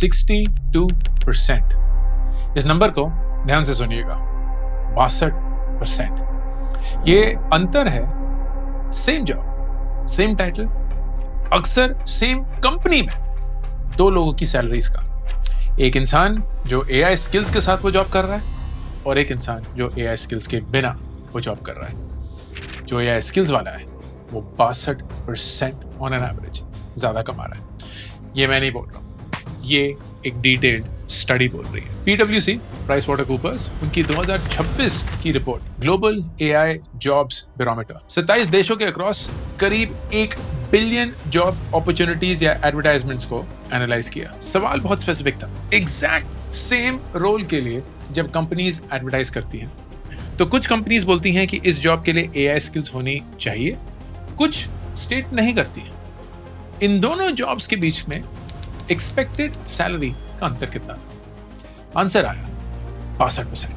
62%। इस नंबर को ध्यान से सुनिएगा, 62%। ये अंतर है सेम जॉब, सेम टाइटल, अक्सर सेम कंपनी में दो लोगों की सैलरीज का। एक इंसान जो एआई स्किल्स के साथ वो जॉब कर रहा है और एक इंसान जो एआई स्किल्स के बिना वो जॉब कर रहा है। जो एआई स्किल्स वाला है वो 62% ऑन एन एवरेज ज्यादा कमा रहा है। ये मैं नहीं बोल रहा हूं, ये एक डिटेल्ड स्टडी बोल रही है। पीडब्ल्यूसी, प्राइस वाटर कूपर्स, उनकी 2026 की report global AI jobs barometer 27 देशों के अक्रॉस करीब 1 बिलियन जॉब अपॉर्चुनिटीज या एडवर्टाइजमेंट्स को एनालाइज किया। सवाल बहुत स्पेसिफिक था, एग्जैक्ट सेम रोल के लिए जब कंपनीज एडवर्टाइज करती हैं तो कुछ कंपनीज बोलती हैं कि इस जॉब के लिए एआई स्किल्स होनी चाहिए, कुछ स्टेट नहीं करती हैं। इन दोनों जॉब्स के बीच में एक्सपेक्टेड सैलरी का अंतर कितना था? आंसर आया 62%,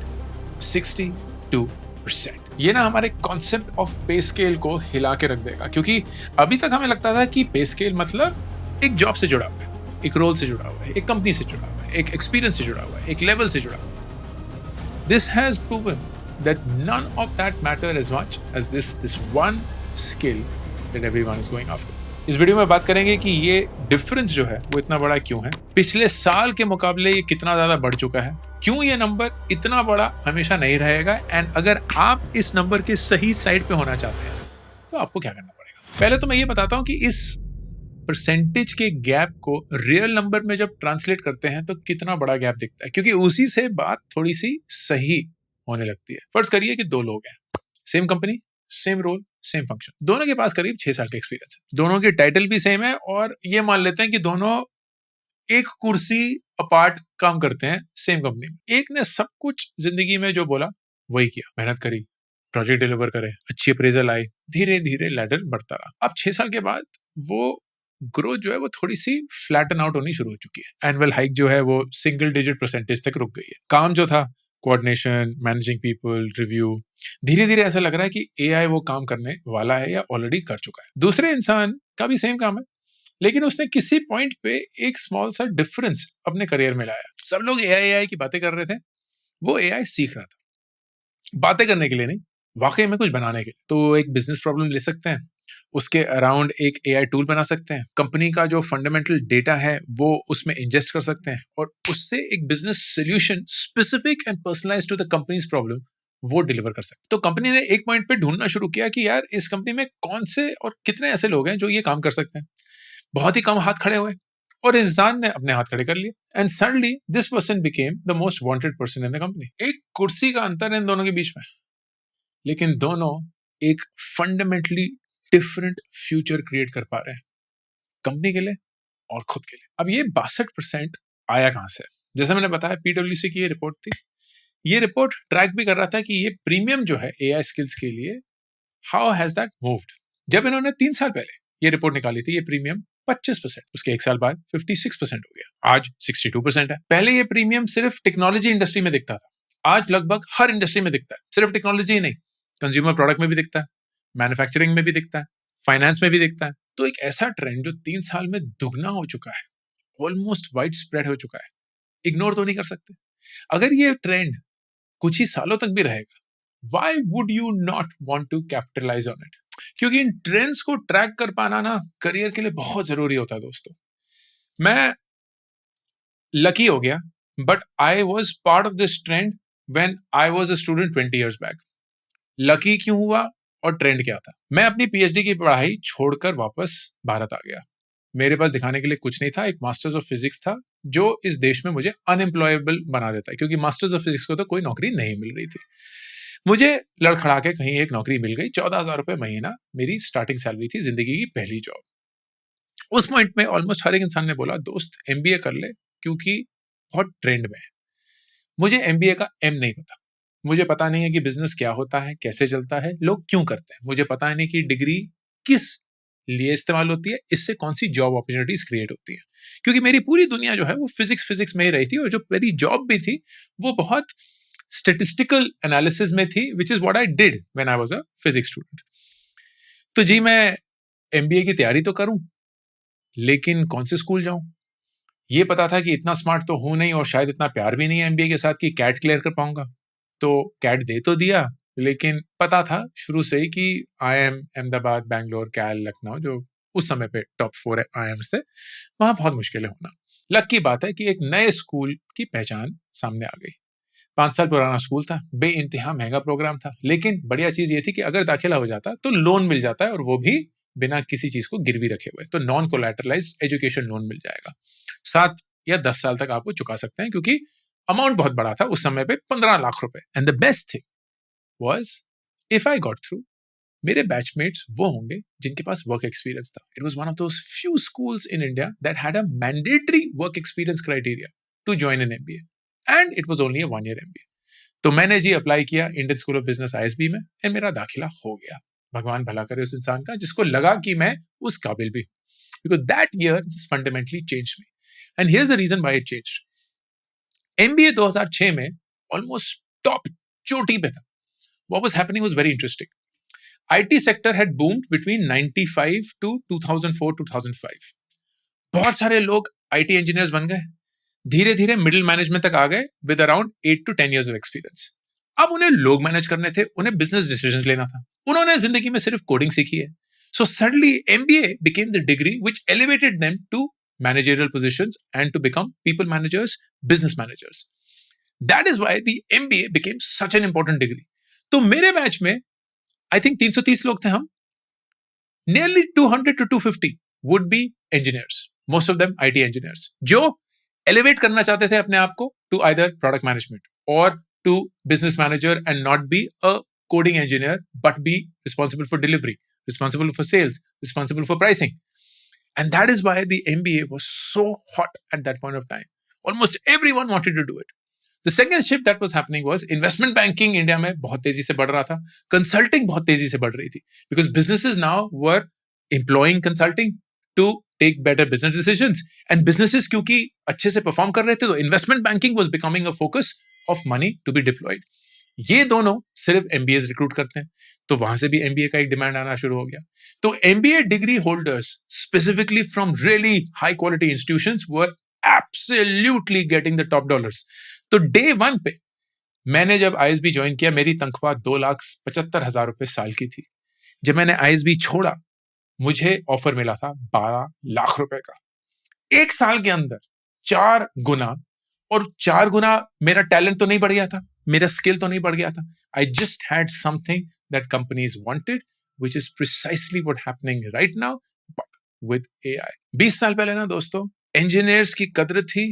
62%। ये ना हमारे कॉन्सेप्ट ऑफ पे स्केल को हिला के रख देगा, क्योंकि अभी तक हमें लगता था कि पे स्केल मतलब एक जॉब से जुड़ा हुआ है, एक रोल से जुड़ा हुआ है, एक कंपनी से जुड़ा हुआ है, एक एक्सपीरियंस से जुड़ा हुआ है, एक लेवल से जुड़ा हुआ है। This has proven that none of that matter as much as this one skill that everyone is going after. इस वीडियो में बात करेंगे कि ये डिफरेंस जो है वो इतना बड़ा क्यों है, पिछले साल के मुकाबले ये कितना ज्यादा बढ़ चुका है, क्यों ये नंबर इतना बड़ा हमेशा नहीं रहेगा, एंड अगर आप इस नंबर के सही साइड पे होना चाहते हैं तो आपको क्या करना पड़ेगा। पहले तो मैं ये बताता हूँ कि इस परसेंटेज के गैप को रियल नंबर में जब ट्रांसलेट करते हैं तो कितना बड़ा गैप दिखता है, क्योंकि उसी से बात थोड़ी सी सही होने लगती है। फर्ज करिए कि दो लोग हैं, same company, same role, same function, दोनों के पास करीब 6 साल का एक्सपीरियंस है, दोनों की टाइटल भी सेम है और ये मान लेते हैं कि दोनों एक कुर्सी अपार्ट काम करते हैं सेम कंपनी में। एक ने सब कुछ जिंदगी में जो बोला वही किया, मेहनत करी, प्रोजेक्ट डिलीवर करे, अच्छी अप्रेजल आई, धीरे धीरे लैडर बढ़ता रहा। अब 6 साल के बाद वो ग्रोथ जो है वो थोड़ी सी फ्लैटन आउट होनी शुरू हो चुकी है। एनुअल हाइक जो है वो सिंगल डिजिट परसेंटेज तक रुक गई है। काम जो था कोऑर्डिनेशन, मैनेजिंग पीपल, रिव्यू, धीरे धीरे ऐसा लग रहा है कि एआई वो काम करने वाला है या ऑलरेडी कर चुका है। दूसरे इंसान का भी सेम काम है, लेकिन उसने किसी पॉइंट पे एक स्मॉल सा डिफरेंस अपने करियर में लाया। सब लोग एआई की बातें कर रहे थे, वो एआई सीख रहा था, बातें करने के लिए नहीं, वाकई में कुछ बनाने के लिए। तो एक बिजनेस प्रॉब्लम ले सकते हैं, उसके अराउंड एक एआई टूल बना सकते हैं, कंपनी का जो फंडामेंटल डेटा है वो उसमें इंजेस्ट कर सकते हैं और उससे एक business solution specific and personalised to the company's problem वो डिलीवर कर सकते हैं। तो कंपनी ने एक पॉइंट पे ढूंढना शुरू किया कि यार इस कंपनी में कौन से और कितने ऐसे लोग हैं जो ये काम कर सकते हैं। बहुत ही कम हाथ खड़े हुए और इंसान ने अपने हाथ खड़े कर लिए, and suddenly this person became the most wanted person in the company. एक कुर्सी का अंतर है इन दोनों के बीच में, लेकिन दोनों एक फंडामेंटली डिफरेंट फ्यूचर क्रिएट कर पा रहे हैं, कंपनी के लिए और खुद के लिए। अब ये 62% आया कहां से? जैसे मैंने बताया, पीडब्ल्यूसी की ये रिपोर्ट थी। ये रिपोर्ट ट्रैक भी कर रहा था कि ये प्रीमियम जो है एआई स्किल्स के लिए, हाउ हैज दैट मूव्ड। जब इन्होंने 3 साल पहले ये रिपोर्ट निकाली थी, ये प्रीमियम 25%, उसके 1 साल बाद 56% हो गया, आज 62% है। पहले ये प्रीमियम सिर्फ टेक्नोलॉजी इंडस्ट्री में दिखता था, आज लगभग हर इंडस्ट्री में दिखता है। सिर्फ टेक्नोलॉजी ही नहीं, कंज्यूमर प्रोडक्ट में भी दिखता है, मैन्युफैक्चरिंग में भी दिखता है, फाइनेंस में भी दिखता है। तो एक ऐसा ट्रेंड जो 3 साल में दुगना हो चुका है, ऑलमोस्ट वाइड स्प्रेड हो चुका है, इग्नोर तो नहीं कर सकते। अगर ये ट्रेंड कुछ ही सालों तक भी रहेगा, why would you not want to capitalize on it? क्योंकि इन ट्रेंड्स को ट्रैक कर पाना ना करियर के लिए बहुत जरूरी होता है दोस्तों। मैं लकी हो गया, but I was part of this trend when I was a student 20 years back. Lucky क्यों हुआ और ट्रेंड क्या था? मैं अपनी पीएचडी की पढ़ाई छोड़कर वापस भारत आ गया। मेरे पास दिखाने के लिए कुछ नहीं था, एक मास्टर्स ऑफ फिजिक्स था जो इस देश में मुझे अनएम्प्लॉयबल बना देता है, क्योंकि मास्टर्स ऑफ फिजिक्स को तो कोई नौकरी नहीं मिल रही थी। मुझे लड़खड़ा के कहीं एक नौकरी मिल गई, 14,000 रुपए महीना मेरी स्टार्टिंग सैलरी थी, जिंदगी की पहली जॉब। उस पॉइंट में ऑलमोस्ट हर एक इंसान ने बोला, दोस्त एमबीए कर ले, क्योंकि बहुत ट्रेंड में है। मुझे एमबीए का एम नहीं पता, मुझे पता नहीं है कि बिजनेस क्या होता है, कैसे चलता है, लोग क्यों करते हैं, मुझे पता नहीं कि डिग्री किस लिए इस्तेमाल होती है, इससे कौन सी जॉब अपॉर्चुनिटीज क्रिएट होती है। क्योंकि मेरी पूरी दुनिया जो है वो फिजिक्स में ही रही थी, और जो मेरी जॉब भी थी वो बहुत स्टेटिस्टिकल एनालिसिस में थी, which is what I did when I was a physics student. तो जी मैं एमबीए की तैयारी तो करूं, लेकिन कौन से स्कूल जाऊं, ये पता था कि इतना स्मार्ट तो हूं नहीं और शायद इतना प्यार भी नहीं है एमबीए के साथ कि कैट क्लियर कर पाऊंगा। तो कैट दे तो दिया, लेकिन पता था शुरू से ही कि आईआईएम अहमदाबाद, बैंगलोर, कैल, लखनऊ, जो उस समय पे टॉप 4 आईआईएम्स थे, वहां बहुत मुश्किलें होना। लक की बात है कि एक नए स्कूल की पहचान सामने आ गई। 5 साल पुराना स्कूल था, बे इंतहा महंगा प्रोग्राम था, लेकिन बढ़िया चीज ये थी कि अगर दाखिला हो जाता तो लोन मिल जाता है, और वो भी बिना किसी चीज को गिरवी रखे हुए। तो नॉन कोलैटरलाइज्ड एजुकेशन लोन मिल जाएगा, 7 या 10 साल तक आप वो चुका सकते हैं, क्योंकि अमाउंट बहुत बड़ा था उस समय पे, 15 लाख रुपए। And the best thing was, if I got through, मेरे बैचमेट्स वो होंगे जिनके पास वर्क एक्सपीरियंस था। It was one of those few schools in India that had a mandatory work experience criteria to join an MBA, and it was only a 1 year MBA. तो मैंने जी apply किया Indian School of Business ISB में, and मेरा दाखिला हो गया। भगवान भला करे उस इंसान का जिसको लगा कि मैं उस काबिल भी हूं, because that year fundamentally change me. And here's the reason why it changed. MBA 2006 में ऑलमोस्ट टॉप चोटी पे था। What was happening was very interesting. IT sector had boomed between 95 to 2004-2005। बहुत सारे लोग आईटी इंजीनियर्स बन गए, धीरे धीरे मिडिल मैनेजमेंट तक आ गए with around 8 to 10 years of experience. अब उन्हें लोग मैनेज करने थे, उन्हें बिजनेस डिसीजंस लेना था। उन्होंने जिंदगी में सिर्फ कोडिंग सीखी है। So suddenly MBA became the degree which elevated them to managerial positions and to become people managers, business managers. That is why the MBA became such an important degree. तो मेरे बैच में I think 330 लोग थे हम। Nearly 200 to 250 would be engineers, most of them IT engineers, जो elevate करना चाहते थे अपने आप को to either product management or to business manager and not be a coding engineer but be responsible for delivery, responsible for sales, responsible for pricing. And that is why the MBA was so hot at that point of time. Almost everyone wanted to do it. The second shift that was happening was investment banking India में बहुत तेजी से बढ़ रहा था, consulting बहुत तेजी से बढ़ रही थी, because businesses now were employing consulting to take better business decisions, and businesses क्योंकि अच्छे से perform कर रहे थे, तो investment banking was becoming a focus of money to be deployed. ये दोनों सिर्फ एमबीए रिक्रूट करते हैं, तो वहां से भी एमबीए का एक डिमांड आना शुरू हो गया। तो MBA degree holders specifically from really high quality institutions were absolutely getting the top dollars. तो डे 1 पे मैंने जब आईएसबी ज्वाइन किया, मेरी तनख्वाह 2,75,000 रुपए साल की थी। जब मैंने आईएसबी छोड़ा, मुझे ऑफर मिला था 12 लाख रुपए का। एक साल के अंदर 4 गुना, और 4 गुना मेरा टैलेंट तो नहीं बढ़ गया था, मेरा स्किल तो नहीं बढ़ गया था। I just had something that companies wanted, which is precisely what happening right now, but with AI. 20 साल पहले ना दोस्तों, इंजीनियर्स की कद्र थी,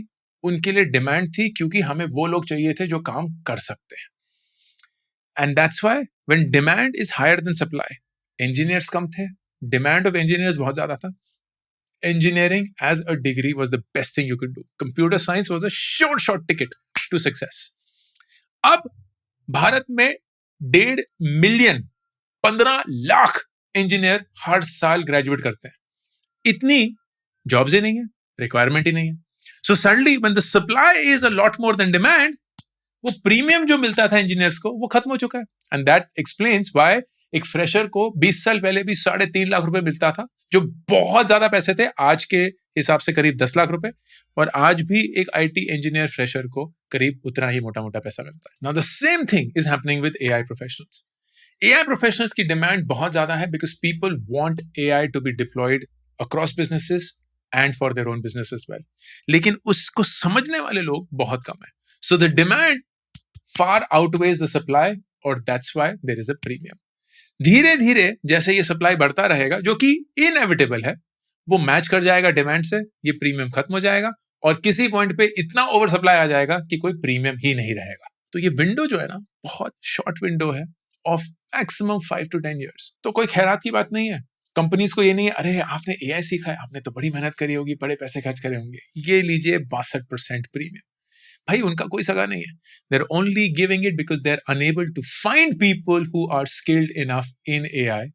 उनके लिए डिमांड थी, क्योंकि हमें वो लोग चाहिए थे जो काम कर सकते हैं। And that's why when demand is higher then supply, engineers कम थे, डिमांड ऑफ इंजीनियर्स बहुत ज्यादा था। Engineering as a degree was the best thing you could do. Computer science was a short ticket to success. अब भारत में 1.5 million, 15 lakh engineer हर साल graduate करते हैं। इतनी जॉब्स ही नहीं है, रिक्वायरमेंट ही नहीं है। So suddenly when the supply is a lot more than demand, वो प्रीमियम जो मिलता था इंजीनियर्स को, वो खत्म हो चुका है। एंड दैट एक्सप्लेन्स व्हाई एक फ्रेशर को 20 साल पहले भी 3.5 लाख रुपए मिलता था, जो बहुत ज्यादा पैसे थे, आज के हिसाब से करीब 10 लाख रुपए, और आज भी एक आईटी इंजीनियर फ्रेशर को करीब उतना ही मोटा मोटा पैसा मिलता है। Now the same thing is happening with AI professionals. AI professionals की डिमांड बहुत ज्यादा है, because people want AI to be deployed across businesses and for their own business as well, लेकिन उसको समझने वाले लोग बहुत कम है। So the demand far outweighs the supply, और that's why there is a premium. धीरे धीरे जैसे ये सप्लाई बढ़ता रहेगा, जो कि इनएविटेबल है, वो मैच कर जाएगा डिमांड से, ये प्रीमियम खत्म हो जाएगा, और किसी पॉइंट पे इतना ओवर सप्लाई आ जाएगा कि कोई प्रीमियम ही नहीं रहेगा। तो ये विंडो जो है ना, बहुत शॉर्ट विंडो है ऑफ मैक्सिमम 5 to 10 years। तो कोई खैरात की बात नहीं है। कंपनीज को ये नहीं है, अरे आपने एआई सीखा है, आपने तो बड़ी मेहनत करी होगी, बड़े पैसे खर्च करे होंगे, ये लीजिए 62% प्रीमियम। भाई उनका कोई सगा नहीं है। They're only giving it because they're unable to find people who are skilled enough in AI,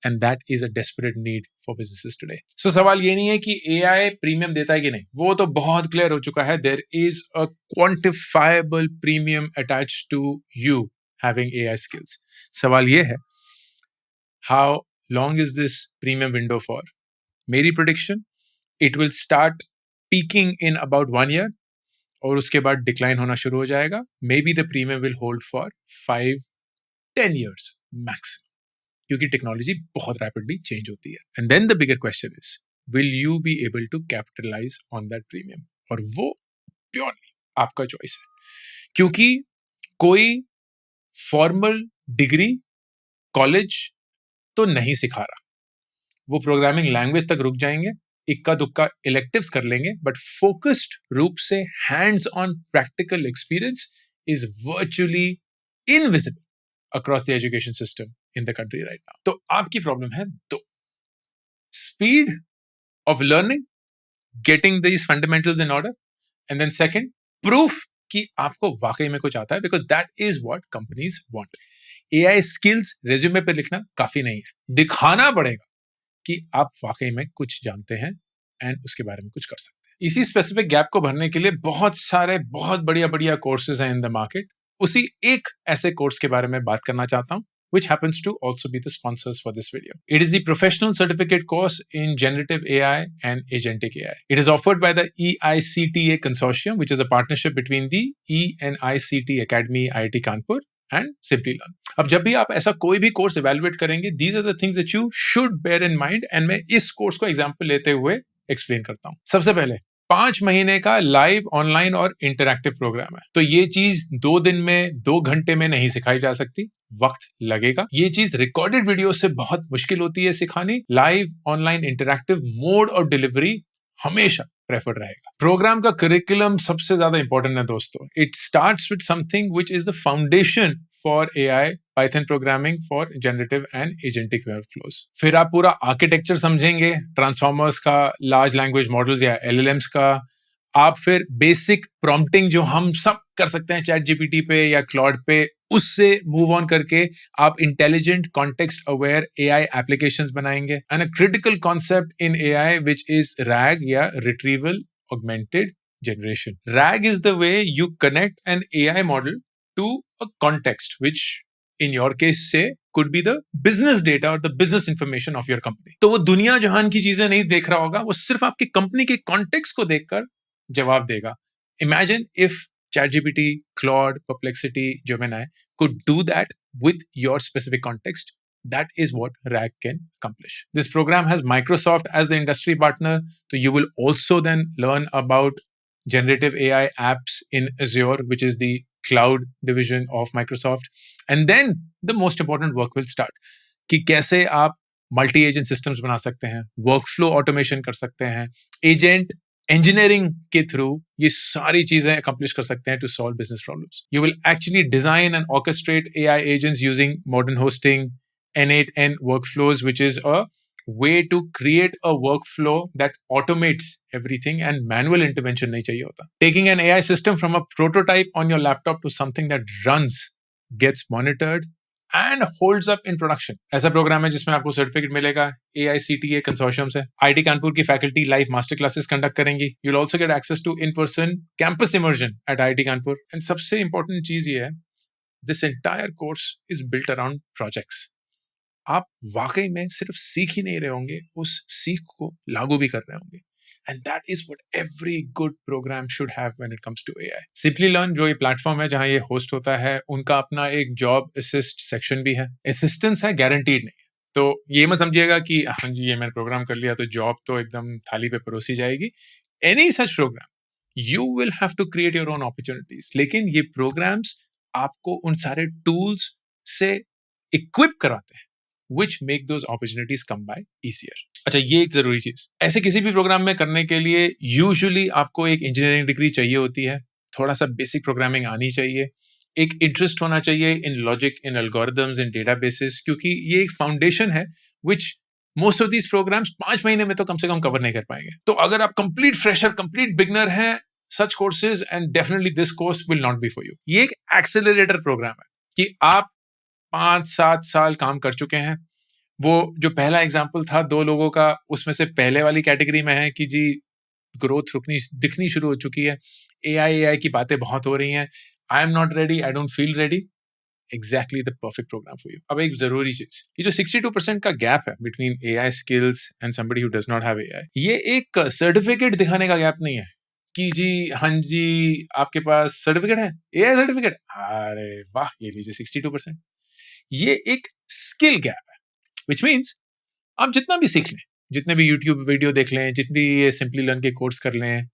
and that is a desperate need for businesses today. So सवाल ये नहीं है कि AI प्रीमियम देता है कि नहीं, वो तो बहुत क्लियर हो चुका है। There is a quantifiable premium attached to you having AI skills. सवाल ये है, how long is this premium window for? मेरी prediction, it will start peeking in about 1 year और उसके बाद डिक्लाइन होना शुरू हो जाएगा. Maybe the premium will hold for 5-10 years max, क्योंकि टेक्नोलॉजी बहुत रैपिडली चेंज होती है. And then the bigger question is, will you be able to capitalise on that premium? और वो प्योरली आपका चॉइस है, क्योंकि कोई फॉर्मल डिग्री कॉलेज तो नहीं सिखा रहा. वो प्रोग्रामिंग लैंग्वेज तक रुक जाएंगे, इक्का दुक्का इलेक्टिव्स कर लेंगे, बट फोकस्ड रूप से hands on practical experience is virtually invisible across the education system in the country right now. तो आपकी प्रॉब्लम है दो: speed of learning, getting these fundamentals in order, and then second, proof कि आपको वाकई में कुछ आता है, because that is what companies want. AI skills resume पे लिखना काफी नहीं है, दिखाना पड़ेगा कि आप वाकई में कुछ जानते हैं एंड उसके बारे में कुछ कर सकते हैं. इसी स्पेसिफिक गैप को भरने के लिए बहुत सारे बहुत बढ़िया बढ़िया कोर्सेज हैं इन द मार्केट. उसी एक ऐसे कोर्स के बारे में बात करना चाहता हूं, which happens to also be the sponsors for this video. It is the professional certificate course in generative AI and agentic AI. It is offered by the EICTA consortium, which is a partnership between the ENICT Academy, IIT Kanpur and Simply Learn. अब जब भी आप ऐसा कोई भी course evaluate करेंगे, these are the things that you should bear in mind, and मैं इस कोर्स को एग्जाम्पल लेते हुए एक्सप्लेन करता हूं. सबसे पहले 5 महीने का लाइव, ऑनलाइन और इंटरैक्टिव प्रोग्राम है. तो ये चीज 2 दिन में, 2 घंटे में नहीं सिखाई जा सकती, वक्त लगेगा. ये चीज रिकॉर्डेड वीडियो से बहुत मुश्किल होती है सिखानी. लाइव, ऑनलाइन, इंटरैक्टिव मोड और डिलीवरी हमेशा प्रेफर्ड रहेगा. प्रोग्राम का करिकुलम सबसे ज्यादा इंपॉर्टेंट है दोस्तों. It starts with something which is the foundation for AI, Python programming for generative and agentic workflows. फिर आप पूरा आर्किटेक्चर समझेंगे, ट्रांसफॉर्मर्स का, लार्ज लैंग्वेज मॉडल्स या एलएलएम्स का. आप फिर बेसिक प्रॉम्प्टिंग जो हम सब कर सकते हैं चैट जीपीटी पे या क्लॉड पे, उससे मूव ऑन करके आप intelligent, context aware AI applications बनाएंगे. And a critical concept in AI which is RAG या retrieval augmented generation. RAG is the way you connect an AI model to a context which in your case say could be the business data or the business information of your company. तो वो दुनिया जहान की चीजें नहीं देख रहा होगा, वो सिर्फ आपकी कंपनी के कॉन्टेक्स्ट को देखकर जवाब देगा. Imagine if ChatGPT, Claude, Perplexity, Gemini could do that with your specific context. That is what RAG can accomplish. This program has Microsoft as the industry partner, so you will also then learn about generative AI apps in Azure, which is the cloud division of Microsoft. And then the most important work will start. कि कैसे आप multi agent systems बना सकते हैं, workflow automation कर सकते हैं, agent engineering के थ्रू ये सारी चीजें अकम्प्लिश कर सकते हैं to solve business problems. You will actually design and orchestrate AI agents using modern hosting, N8N workflows, which is a way to create a workflow that automates everything and manual intervention नहीं चाहिए होता. Taking an AI system from a prototype on your laptop to something that runs, gets monitored and holds up in production. ऐसा programme है जिसमें आपको certificate मिलेगा AICTA consortium से. IIT Kanpur की faculty live master classes conduct करेंगी. You'll also get access to in-person campus immersion at IIT Kanpur. And सबसे important चीज ये है, this entire course is built around projects. आप वाकई में सिर्फ सीख ही नहीं रहे होंगे, उस सीख को लागू भी कर रहे होंगे. And that is what every good program should have when it comes to AI. Simply Learn जो ये प्लेटफॉर्म है जहां ये होस्ट होता है, उनका अपना एक जॉब असिस्ट सेक्शन भी है. असिस्टेंस है, गारंटीड नहीं है. तो ये मत समझिएगा कि हाँ जी ये मैंने प्रोग्राम कर लिया तो जॉब तो एकदम थाली पे परोसी जाएगी. Any such program, you will have to create your own opportunities. लेकिन ये प्रोग्राम्स आपको उन सारे टूल्स से इक्विप कराते हैं which make those opportunities come by easier. अच्छा, ये एक जरूरी चीज. ऐसे किसी भी प्रोग्राम में करने के लिए यूजुअली आपको एक इंजीनियरिंग डिग्री चाहिए होती है, थोड़ा सा बेसिक प्रोग्रामिंग आनी चाहिए, एक इंटरेस्ट होना चाहिए इन लॉजिक, इन एल्गोरिथम्स, इन डेटाबेसेस, क्योंकि ये एक फाउंडेशन है which most of these programs 5 महीने में तो कम से कम कवर नहीं कर पाएंगे. तो अगर आप कंप्लीट फ्रेशर, कंप्लीट बिगनर हैं, such courses and definitely this course will not be for you. ये एक एक्सेलरेटर प्रोग्राम है कि आप 5-7 साल काम कर चुके हैं. वो जो पहला एग्जाम्पल था 2 लोगों का, उसमें से पहले वाली कैटेगरी में है कि जी ग्रोथ दिखनी शुरू हो चुकी है, एआई की बातें बहुत हो रही हैं, I am not ready, I don't feel ready. Exactly the perfect programme for you. अब एक जरूरी चीज, ये जो 62% का गैप है between AI skills and somebody who does not have AI, ये एक सर्टिफिकेट दिखाने का गैप नहीं है कि जी हाँ जी आपके पास सर्टिफिकेट है, एआई सर्टिफिकेट, अरे वाह ये लीजिए 62%। ये एक स्किल गैप है, विच मीन्स आप जितना भी सीख लें, जितने भी यूट्यूब वीडियो देख लें, जितनी ये सिंपली लर्न के कोर्स कर लें,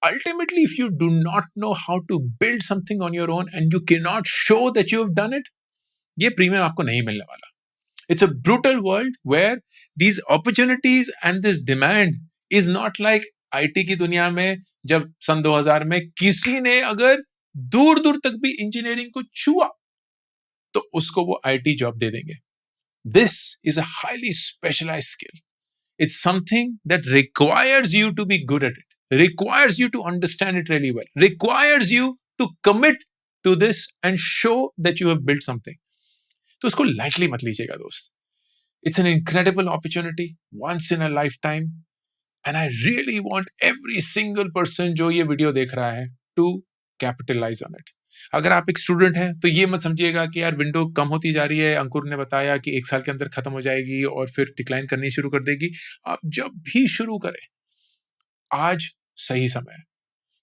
ultimately if you do not know how to build something on your own and you cannot show that you have done it, ये प्रीमियम आपको नहीं मिलने वाला। It's a brutal world where these opportunities and this demand is not like IT की दुनिया में जब सन 2000 में किसी ने अगर दूर दूर तक भी इंजीनियरिंग को छुआ तो उसको वो आईटी जॉब दे देंगे। This is a highly specialized skill. It's something that requires you to be good at it, requires you to understand it really well, requires you to commit to this and show that you have built something. तो उसको lightly मत लीजिएगा दोस्त। It's an incredible opportunity, once in a lifetime, and I really want every single person जो ये video देख रहा है to capitalize on it. अगर आप एक स्टूडेंट हैं तो ये मत समझिएगा कि यार विंडो कम होती जा रही है, अंकुर ने बताया कि 1 साल के अंदर खत्म हो जाएगी और फिर डिक्लाइन करनी शुरू कर देगी। आप जब भी शुरू करें, आज सही समय है,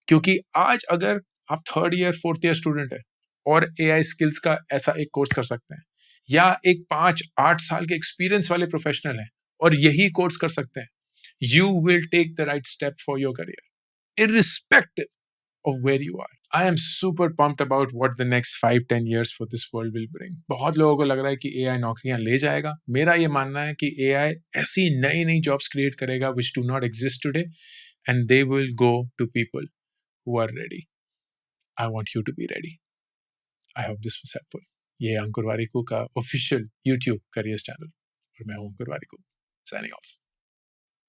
क्योंकि आज अगर आप 3rd year 4th year student है और एआई स्किल्स का ऐसा एक कोर्स कर सकते हैं, या एक 5-8 साल के एक्सपीरियंस वाले प्रोफेशनल हैं और यही कोर्स कर सकते हैं, you will take the right step for your career, irrespective of where you are. I am super pumped about what the next 5-10 years for this world will bring. बहुत लोगों को लग रहा है कि AI नौकरियां ले जाएगा। मेरा ये मानना है कि AI ऐसी नई नई जॉब्स क्रिएट करेगा which do not exist today, and they will go to people who are ready. I want you to be ready. I hope this was helpful. ये अंकुर वारिकू का ऑफिशियल YouTube करियर चैनल और मैं हूं अंकुर Warikoo, signing off.